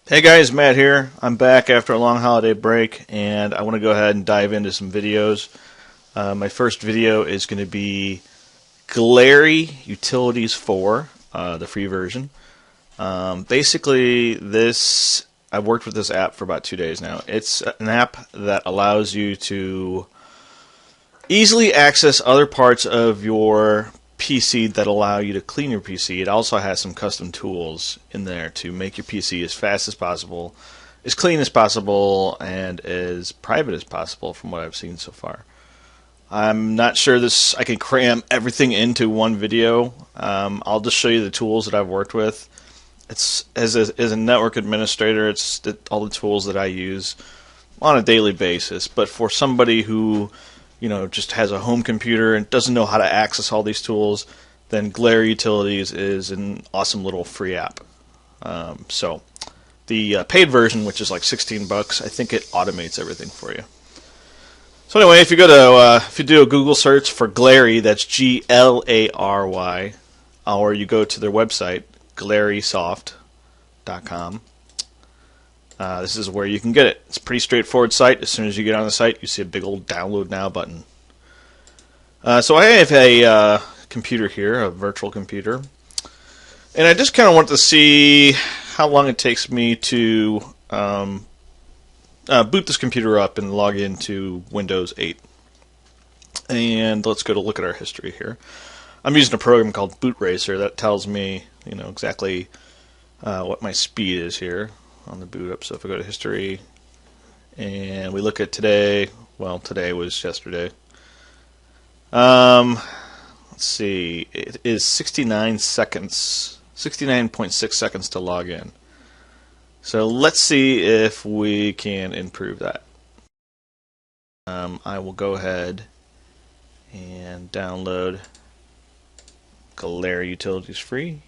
Hey guys, Matt here. I'm back after a long holiday break, and I want to go ahead and dive into some videos. My first video is going to be Glary Utilities 4, the free version. Basically, I've worked with this app for about 2 days now. It's an app that allows you to easily access other parts of your PC that allow you to clean your PC. It also has some custom tools in there to make your PC as fast as possible, as clean as possible, and as private as possible from what I've seen so far. I'm not sure I can cram everything into one video. I'll just show you the tools that I've worked with. It's as a network administrator, it's all the tools that I use on a daily basis. But for somebody who just has a home computer and doesn't know how to access all these tools, then Glary Utilities is an awesome little free app. So the paid version, which is like $16, I think it automates everything for you. So anyway, if you do a Google search for Glary, that's Glary, or you go to their website, glarysoft.com. This is where you can get it. It's a pretty straightforward site. As soon as you get on the site, you see a big old download now button. So I have a computer here, a virtual computer, and I just kind of want to see how long it takes me to boot this computer up and log into Windows 8. And let's go to look at our history here. I'm using a program called Boot Racer that tells me, exactly what my speed is here on the boot up. So if I go to history and we look at today, well, today was yesterday. Let's see, it is 69 seconds, 69.6 seconds to log in. So let's see if we can improve that. I will go ahead and download Glary Utilities free.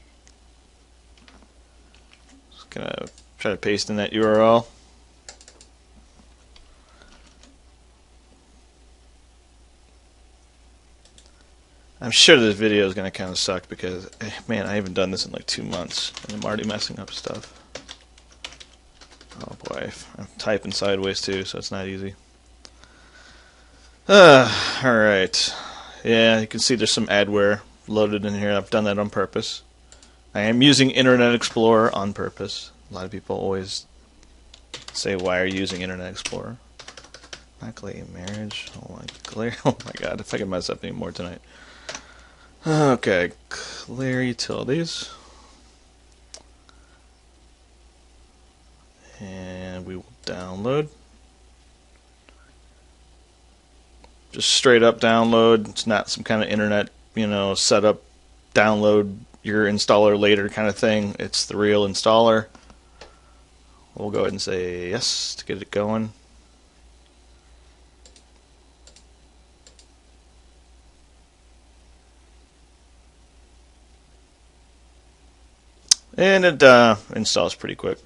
Just gonna try to paste in that URL. I'm sure this video is going to kind of suck because, man, I haven't done this in like 2 months and I'm already messing up stuff. Oh boy, I'm typing sideways too, so it's not easy. Alright. Yeah, you can see there's some adware loaded in here. I've done that on purpose. I am using Internet Explorer on purpose. A lot of people always say, why are you using Internet Explorer? Not Glary Marriage. Oh my god, if I can mess up any more tonight. Okay, Glary Utilities. And we will download. Just straight up download. It's not some kind of internet, setup, download your installer later kind of thing. It's the real installer. We'll go ahead and say yes to get it going. And it installs pretty quick.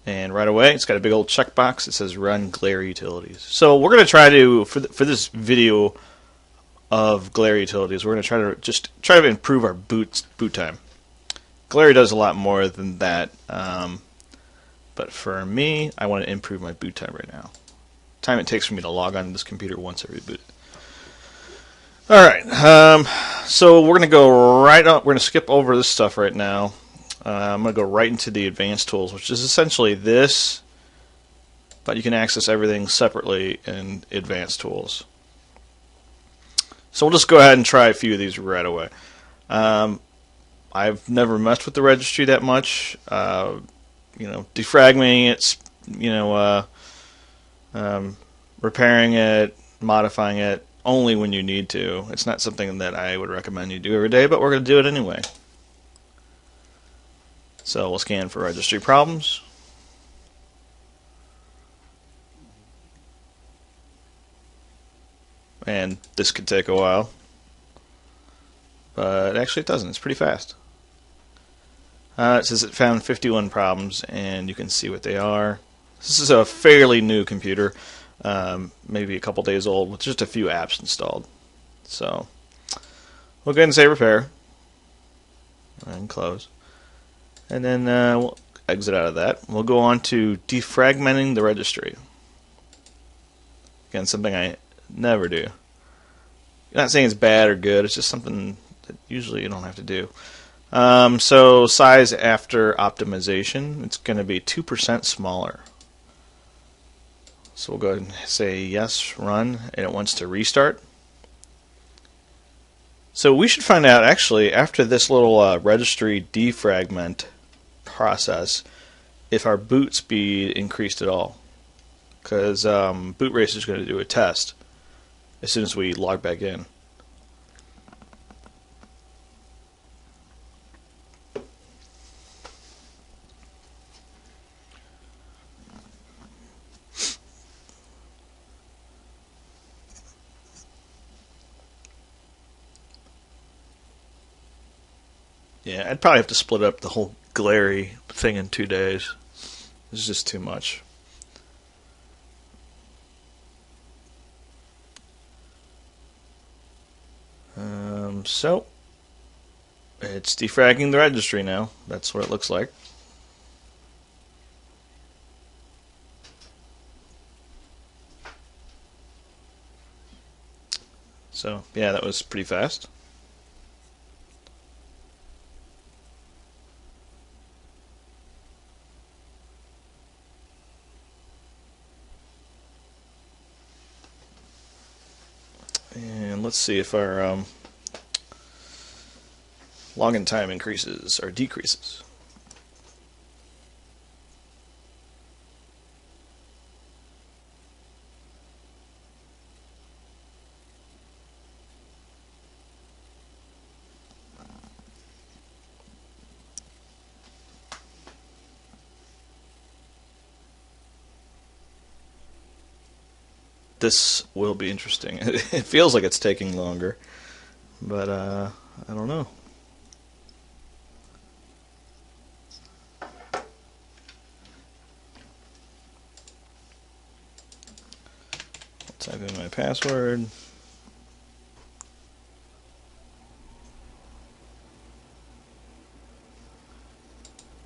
And right away, it's got a big old checkbox that says Run Glary Utilities. So we're going to try to, for this video of Glary Utilities, we're going to try to improve our boot time. Glary does a lot more than that, but for me, I want to improve my boot time right now. Time it takes for me to log on to this computer once I reboot it. All right, so we're going to go right up. We're going to skip over this stuff right now. I'm going to go right into the advanced tools, which is essentially this, but you can access everything separately in advanced tools. So we'll just go ahead and try a few of these right away. I've never messed with the registry that much. Defragmenting it, repairing it, modifying it, only when you need to. It's not something that I would recommend you do every day, but we're going to do it anyway. So we'll scan for registry problems. And this could take a while. But actually it doesn't. It's pretty fast. It says it found 51 problems, and you can see what they are. This is a fairly new computer, maybe a couple days old, with just a few apps installed. So we'll go ahead and say repair and close, and then we'll exit out of that. We'll go on to defragmenting the registry. Again, something I never do. I'm not saying it's bad or good, it's just something that usually you don't have to do. So size after optimization, it's going to be 2% smaller. So we'll go ahead and say yes, run, and it wants to restart. So we should find out, actually, after this little registry defragment process, if our boot speed increased at all. Because boot race is going to do a test as soon as we log back in. Yeah, I'd probably have to split up the whole Glary thing in 2 days. It's just too much. So it's defragging the registry now. That's what it looks like. So yeah, that was pretty fast. And let's see if our login time increases or decreases. This will be interesting. It feels like it's taking longer, but I don't know. Type in my password.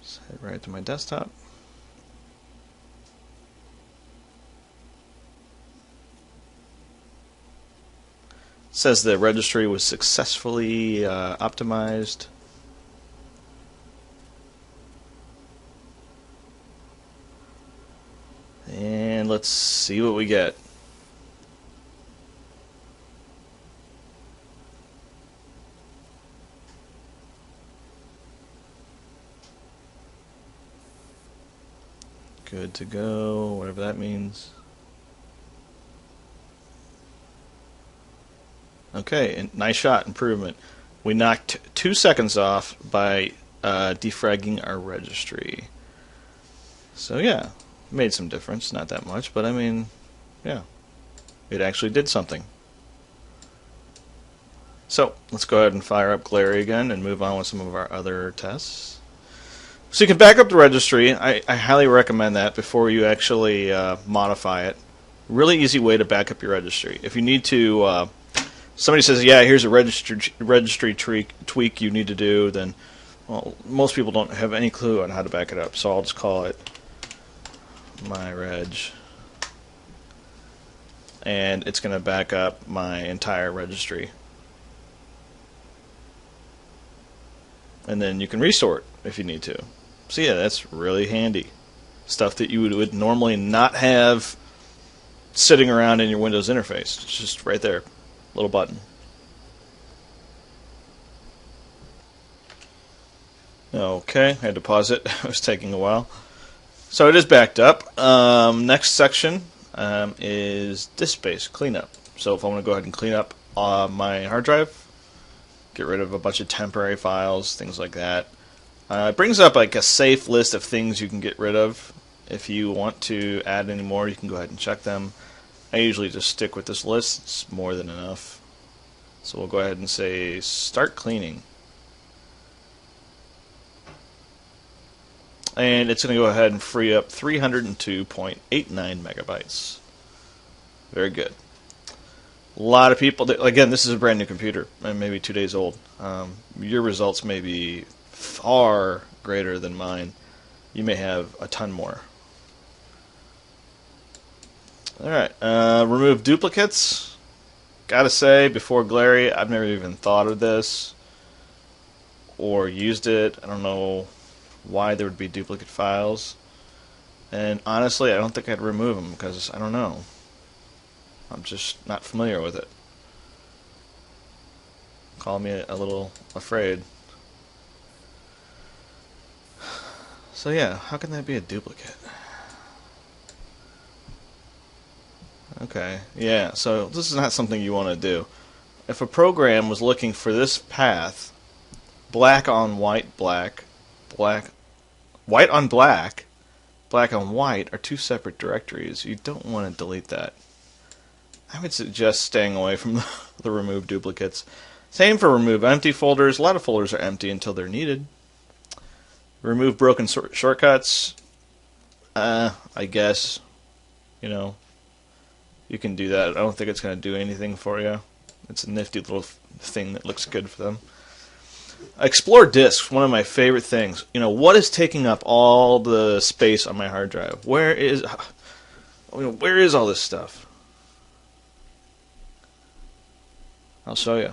Just head right to my desktop. It says the registry was successfully optimized. And let's see what we get. Good to go, whatever that means. Okay, nice shot, improvement. We knocked 2 seconds off by defragging our registry. So yeah, made some difference, not that much, but I mean, yeah, it actually did something. So let's go ahead and fire up Glary again and move on with some of our other tests. So you can back up the registry. I highly recommend that before you actually modify it. Really easy way to back up your registry. If you need to, somebody says, yeah, here's a registry tweak you need to do, then well, most people don't have any clue on how to back it up. So I'll just call it my reg. And it's going to back up my entire registry. And then you can restore it if you need to. So yeah, that's really handy. Stuff that you would normally not have sitting around in your Windows interface. It's just right there. Little button. Okay, I had to pause it. It was taking a while. So it is backed up. Next section is disk space cleanup. So if I want to go ahead and clean up my hard drive, get rid of a bunch of temporary files, things like that. It brings up like a safe list of things you can get rid of. If you want to add any more, you can go ahead and check them. I usually just stick with this list. It's more than enough. So we'll go ahead and say start cleaning. And it's going to go ahead and free up 302.89 megabytes. Very good. A lot of people, again, this is a brand new computer, and maybe 2 days old. Your results may be far greater than mine. You may have a ton more. Alright, remove duplicates. Gotta say, before Glary, I've never even thought of this or used it. I don't know why there would be duplicate files. And honestly, I don't think I'd remove them because I don't know. I'm just not familiar with it. Call me a little afraid. So yeah, how can that be a duplicate? Okay, yeah, so this is not something you want to do. If a program was looking for this path, black on white, black, white on black, black on white are two separate directories. You don't want to delete that. I would suggest staying away from the remove duplicates. Same for remove empty folders. A lot of folders are empty until they're needed. Remove broken shortcuts. I guess, you know, you can do that. I don't think it's going to do anything for you. It's a nifty little thing that looks good for them. Explore disks, one of my favorite things. You know, what is taking up all the space on my hard drive? Where is all this stuff? I'll show you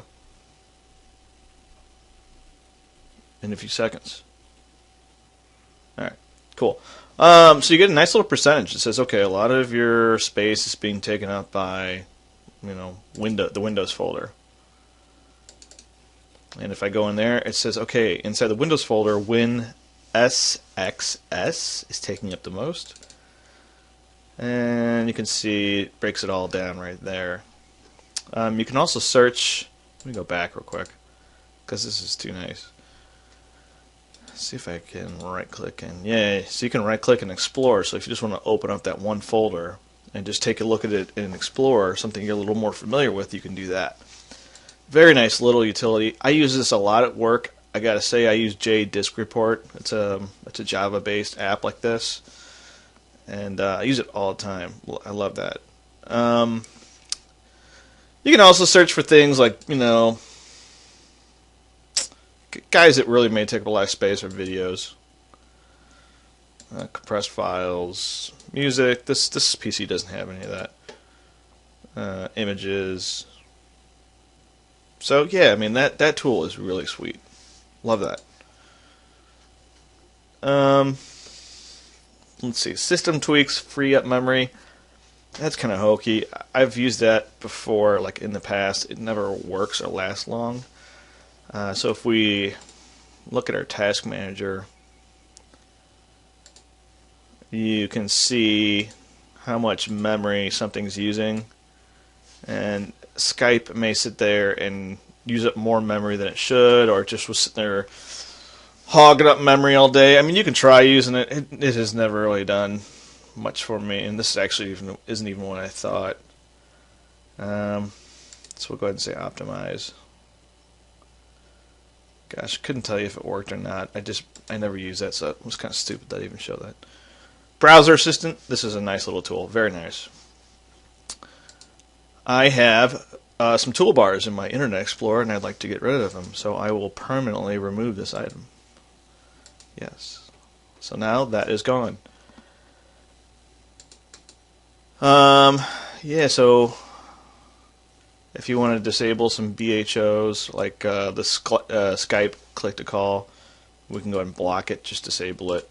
in a few seconds. Alright, cool. So you get a nice little percentage. It says, okay, a lot of your space is being taken up by, you know, the Windows folder. And if I go in there, it says, okay, inside the Windows folder, WinSXS is taking up the most. And you can see it breaks it all down right there. You can also search. Let me go back real quick because this is too nice. See if I can right-click and yeah, so you can right-click and explore. So if you just want to open up that one folder and just take a look at it in Explorer, something you're a little more familiar with, you can do that. Very nice little utility. I use this a lot at work. I gotta say, I use JDiskReport. It's a Java-based app like this, and I use it all the time. I love that. You can also search for things like, you know, guys that really may take up a lot of space or videos, compressed files, music. This PC doesn't have any of that. Images. So yeah, I mean that tool is really sweet. Love that. Let's see. System tweaks free up memory. That's kind of hokey. I've used that before, like in the past. It never works or lasts long. So if we look at our task manager, you can see how much memory something's using. And Skype may sit there and use up more memory than it should, or it just was sitting there hogging up memory all day. I mean, you can try using it. It has never really done much for me, and this actually isn't even what I thought. So we'll go ahead and say optimize. Gosh, couldn't tell you if it worked or not. I never used that, so it was kind of stupid that I even show that. Browser Assistant. This is a nice little tool. Very nice. I have some toolbars in my Internet Explorer, and I'd like to get rid of them, so I will permanently remove this item. Yes. So now that is gone. Yeah, so if you want to disable some BHOs, like the Skype click-to-call, we can go ahead and block it, just disable it.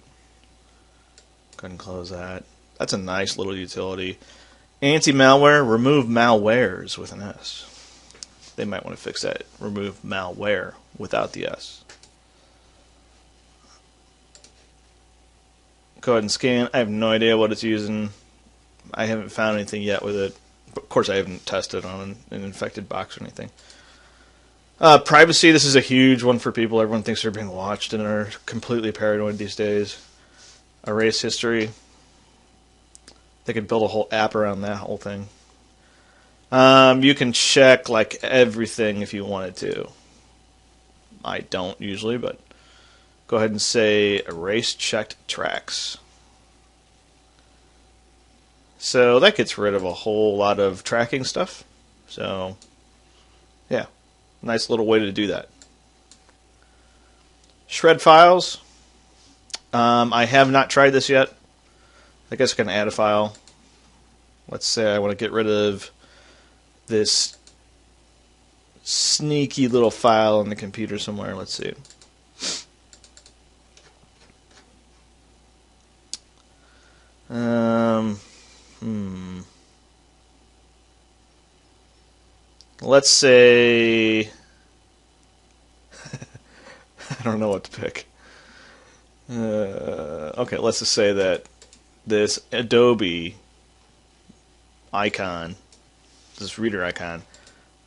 Go ahead and close that. That's a nice little utility. Anti-malware, remove malwares with an S. They might want to fix that. Remove malware without the S. Go ahead and scan. I have no idea what it's using. I haven't found anything yet with it. Of course, I haven't tested on an infected box or anything. Privacy, this is a huge one for people. Everyone thinks they're being watched and are completely paranoid these days. Erase history. They could build a whole app around that whole thing. You can check like everything if you wanted to. I don't usually, but go ahead and say erase checked tracks. So that gets rid of a whole lot of tracking stuff. So, yeah, nice little way to do that. Shred files. I have not tried this yet. I guess I can add a file. Let's say I want to get rid of this sneaky little file on the computer somewhere. Let's see. Let's say I don't know what to pick. Okay, let's just say that this Adobe icon, this reader icon,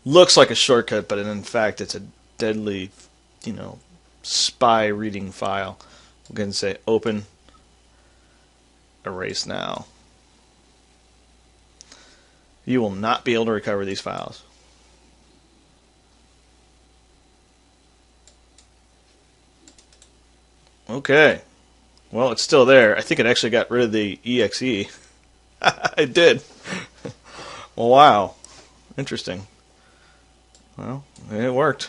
looks like a shortcut, but in fact it's a deadly, spy reading file. We're going to say open, erase now. You will not be able to recover these files. Okay. Well, it's still there. I think it actually got rid of the exe. It did. Well, wow. Interesting. Well, it worked.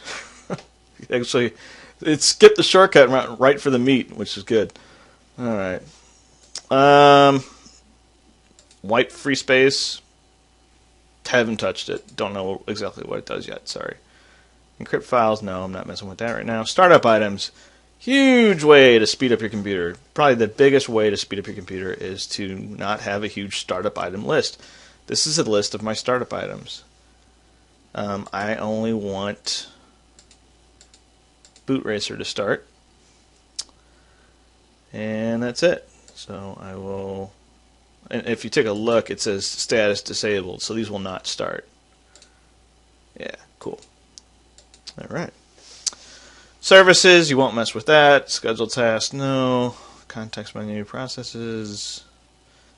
Actually, it skipped the shortcut and went right for the meat, which is good. All right. Wipe free space. Haven't touched it. Don't know exactly what it does yet. Sorry. Encrypt files. No, I'm not messing with that right now. Startup items. Huge way to speed up your computer. Probably the biggest way to speed up your computer is to not have a huge startup item list. This is a list of my startup items. I only want Boot Racer to start. And that's it. So I will... And if you take a look, it says status disabled, so these will not start. Yeah, cool. All right. Services, you won't mess with that. Scheduled tasks, no. Context menu, processes.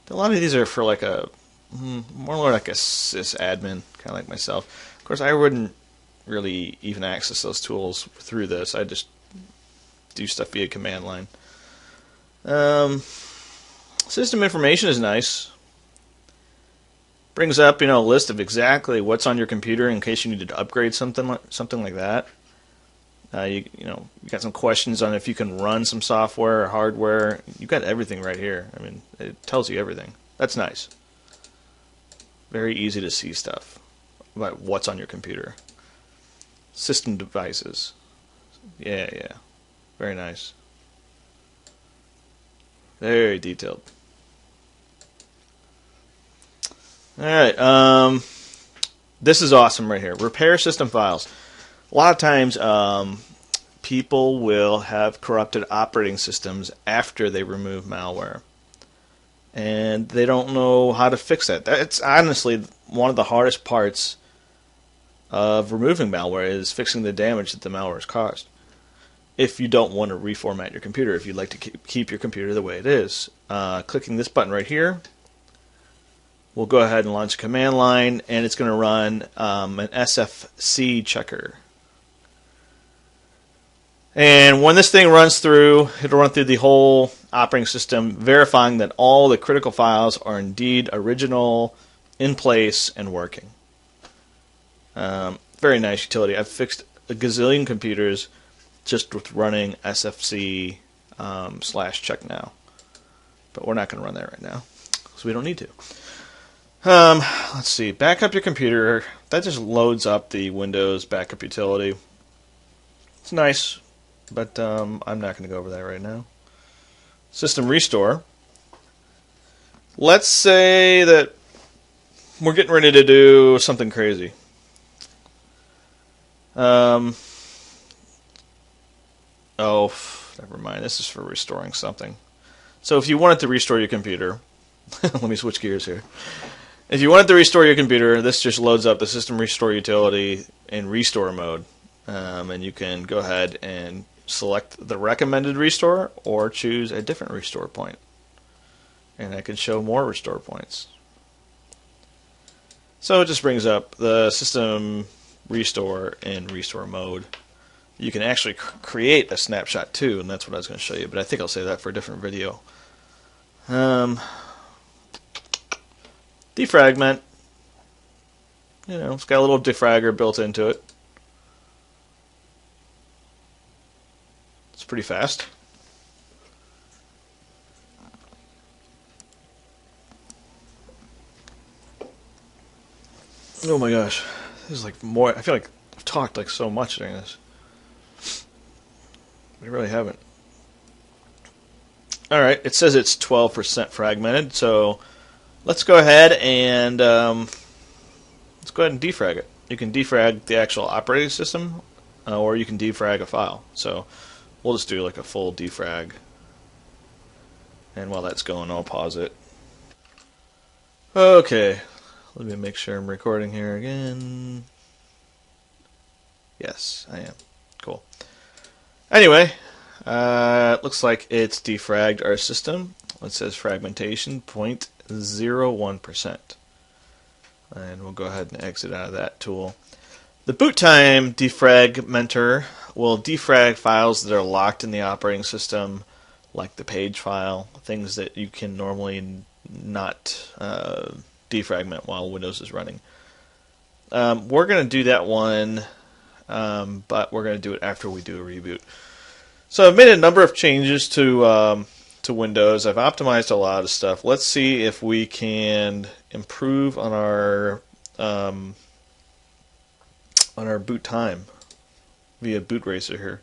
A lot of these are for like a more like a sysadmin, kind of like myself. Of course, I wouldn't really even access those tools through this. I just do stuff via command line. System information is nice. Brings up, a list of exactly what's on your computer in case you needed to upgrade something like that. You got some questions on if you can run some software or hardware. You've got everything right here. I mean, it tells you everything. That's nice. Very easy to see stuff about what's on your computer. System devices. Yeah. Very nice. Very detailed. Alright, this is awesome right here. Repair system files. A lot of times, people will have corrupted operating systems after they remove malware. And they don't know how to fix that. That's honestly one of the hardest parts of removing malware is fixing the damage that the malware has caused. If you don't want to reformat your computer, if you'd like to keep your computer the way it is. Clicking this button right here, we'll go ahead and launch a command line, and it's going to run an SFC checker. And when this thing runs through, it'll run through the whole operating system, verifying that all the critical files are indeed original, in place, and working. Very nice utility. I've fixed a gazillion computers just with running SFC /check now. But we're not going to run that right now, so we don't need to. Let's see. Back up your computer. That just loads up the Windows backup utility. It's nice, but I'm not going to go over that right now. System restore. Let's say that we're getting ready to do something crazy. Oh, never mind. This is for restoring something. So if you wanted to restore your computer, let me switch gears here. If you wanted to restore your computer, this just loads up the system restore utility in restore mode. And you can go ahead and select the recommended restore or choose a different restore point. And I can show more restore points. So it just brings up the system restore in restore mode. You can actually create a snapshot too, and that's what I was going to show you, but I think I'll save that for a different video. Defragment. You know, it's got a little defragger built into it. It's pretty fast. Oh my gosh, this is like more. I feel like I've talked like so much during this. I really haven't. All right, it says it's 12% fragmented, so let's go ahead and let's go ahead and defrag it. You can defrag the actual operating system, or you can defrag a file. So we'll just do like a full defrag. And while that's going, I'll pause it. Okay, let me make sure I'm recording here again. Yes, I am. Cool. Anyway, it looks like it's defragged our system. It says fragmentation 0.01%. And we'll go ahead and exit out of that tool. The boot time defragmenter will defrag files that are locked in the operating system, like the page file, things that you can normally not defragment while Windows is running. We're going to do that one, but we're going to do it after we do a reboot. So I've made a number of changes to Windows. I've optimized a lot of stuff. Let's see if we can improve on our boot time via Boot Racer here.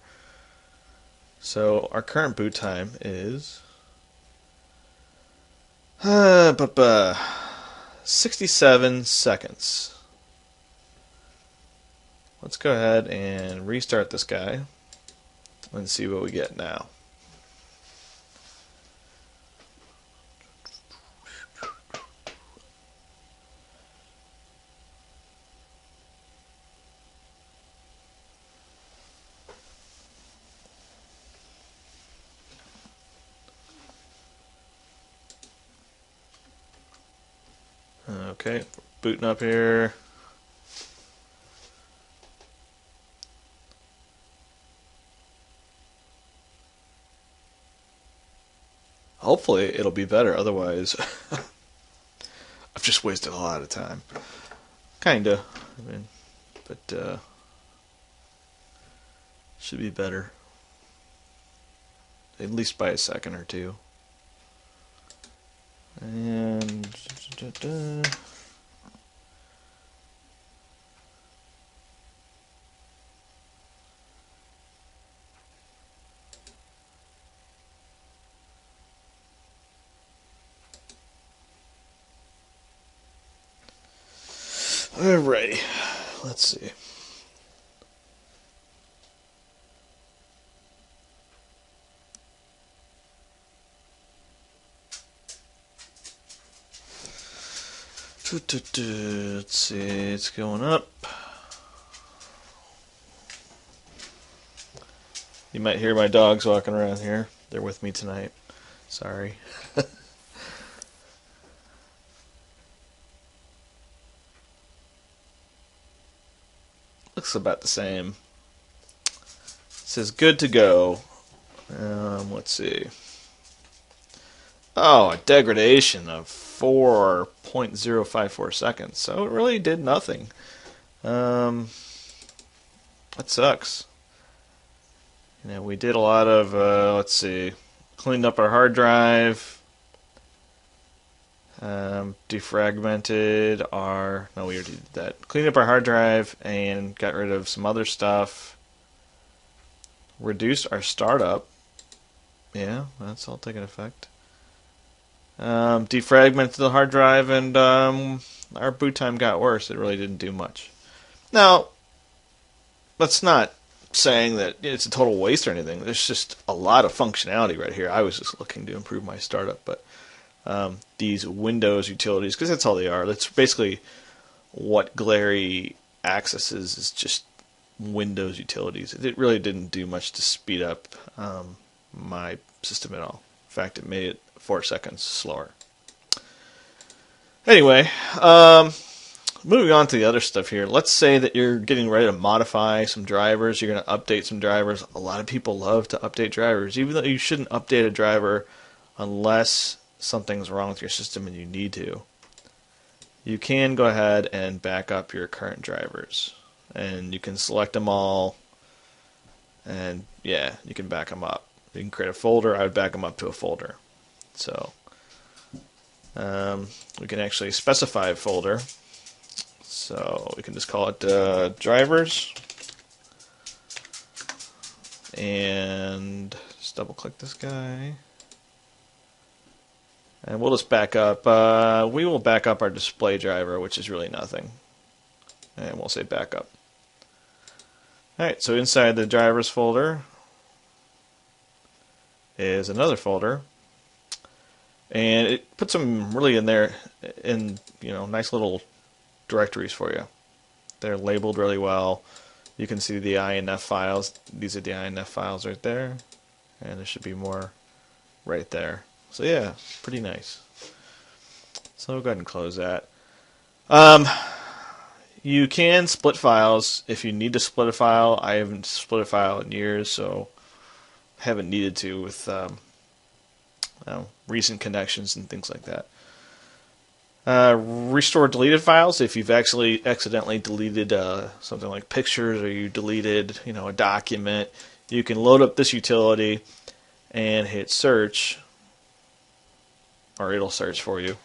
So our current boot time is 67 seconds. Let's go ahead and restart this guy and see what we get now. Okay, booting up here. Hopefully it'll be better, otherwise I've just wasted a lot of time. Kinda. I mean, but should be better. At least by a second or two. And alrighty, let's see. Let's see, it's going up. You might hear my dogs walking around here. They're with me tonight. Sorry. Looks about the same. It says good to go. Let's see. Oh, a degradation of 4.054 seconds. So it really did nothing. That sucks. You know, we did a lot of, let's see, cleaned up our hard drive, defragmented our, no, we already did that. Cleaned up our hard drive and got rid of some other stuff. Reduced our startup. Yeah, that's all taking effect. Defragmented the hard drive, and our boot time got worse. It really didn't do much. Now, that's not saying that it's a total waste or anything. There's just a lot of functionality right here. I was just looking to improve my startup, but these Windows utilities, because that's all they are. That's basically what Glary accesses, is just Windows utilities. It really didn't do much to speed up my system at all. In fact, it made it 4 seconds slower. Anyway, moving on to the other stuff here. Let's say that you're getting ready to modify some drivers. You're going to update some drivers. A lot of people love to update drivers, even though you shouldn't update a driver unless something's wrong with your system and you need to. you can go ahead and back up your current drivers. And you can select them all, and yeah, you can back them up. You can create a folder. I would back them up to a folder. So we can actually specify a folder. So we can just call it drivers. And just double click this guy. And we'll just back up. We will back up our display driver, which is really nothing. And we'll say backup. Alright, so inside the drivers folder is another folder. And it puts them really in there in, nice little directories for you. They're labeled really well. You can see the INF files. These are the INF files right there. And there should be more right there. So yeah, pretty nice. So we'll go ahead and close that. You can split files if you need to split a file. I haven't split a file in years, so haven't needed to with recent connections and things like that. Restore deleted files if you've actually accidentally deleted something like pictures, or you deleted a document. You can load up this utility and hit search, or it'll search for you.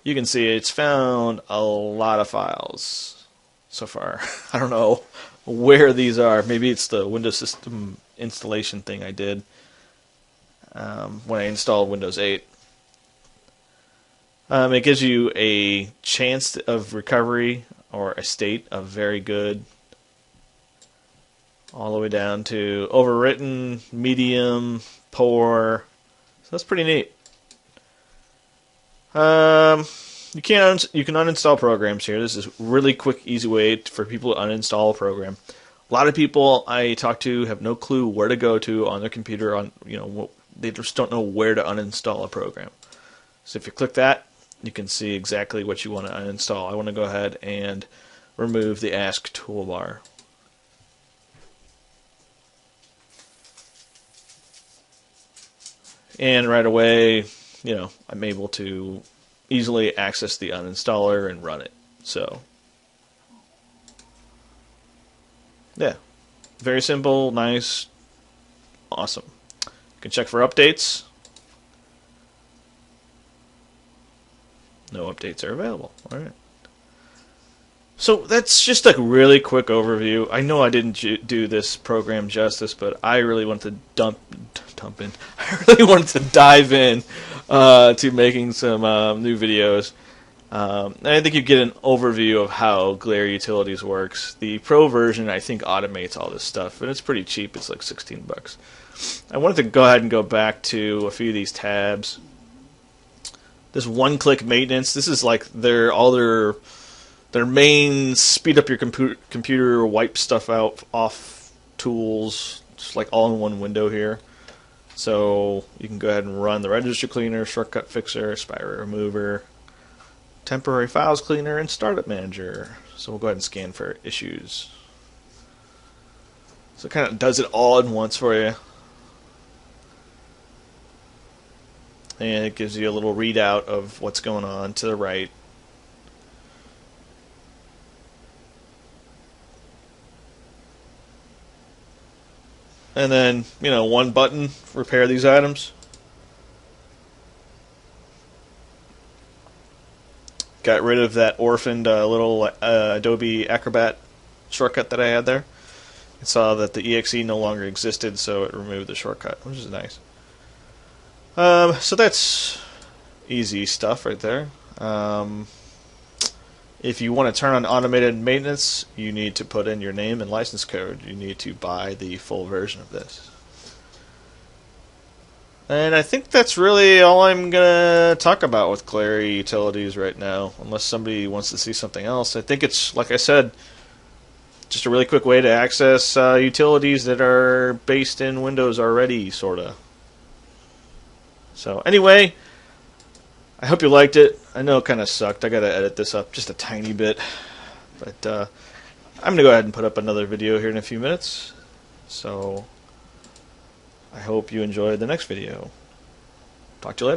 You can see it's found a lot of files so far. I don't know where these are. Maybe it's the Windows System installation thing I did when I installed Windows 8. It gives you a chance of recovery, or a state of very good, all the way down to overwritten, medium, poor. So that's pretty neat. You can uninstall programs here. This is a really quick, easy way for people to uninstall a program. A lot of people I talk to have no clue where to go to on their computer. They just don't know where to uninstall a program. So if you click that, you can see exactly what you want to uninstall. I want to go ahead and remove the Ask toolbar. And right away, I'm able to easily access the uninstaller and run it. So, yeah, very simple, nice, awesome. You can check for updates. No updates are available. All right. So that's just a really quick overview. I know I didn't do this program justice, but I really wanted to dump in. I really wanted to dive in to making some new videos. And I think you get an overview of how Glare Utilities works. The Pro version, I think, automates all this stuff, and it's pretty cheap. It's like $16. I wanted to go ahead and go back to a few of these tabs. This one-click maintenance. This is like their main speed up your computer, wipe stuff out off tools, just like all in one window here. So you can go ahead and run the Register Cleaner, Shortcut Fixer, Spyware Remover, Temporary Files Cleaner, and Startup Manager. So we'll go ahead and scan for issues. So it kind of does it all at once for you. And it gives you a little readout of what's going on to the right. And then, one button, repair these items. Got rid of that orphaned little Adobe Acrobat shortcut that I had there. It saw that the exe no longer existed, so it removed the shortcut, which is nice. So that's easy stuff right there. If you want to turn on automated maintenance, you need to put in your name and license code. You need to buy the full version of this. And I think that's really all I'm going to talk about with Glare Utilities right now, unless somebody wants to see something else. I think it's, like I said, just a really quick way to access utilities that are based in Windows already, sort of. So anyway, I hope you liked it. I know it kind of sucked. I got to edit this up just a tiny bit. But I'm going to go ahead and put up another video here in a few minutes. So I hope you enjoyed the next video. Talk to you later.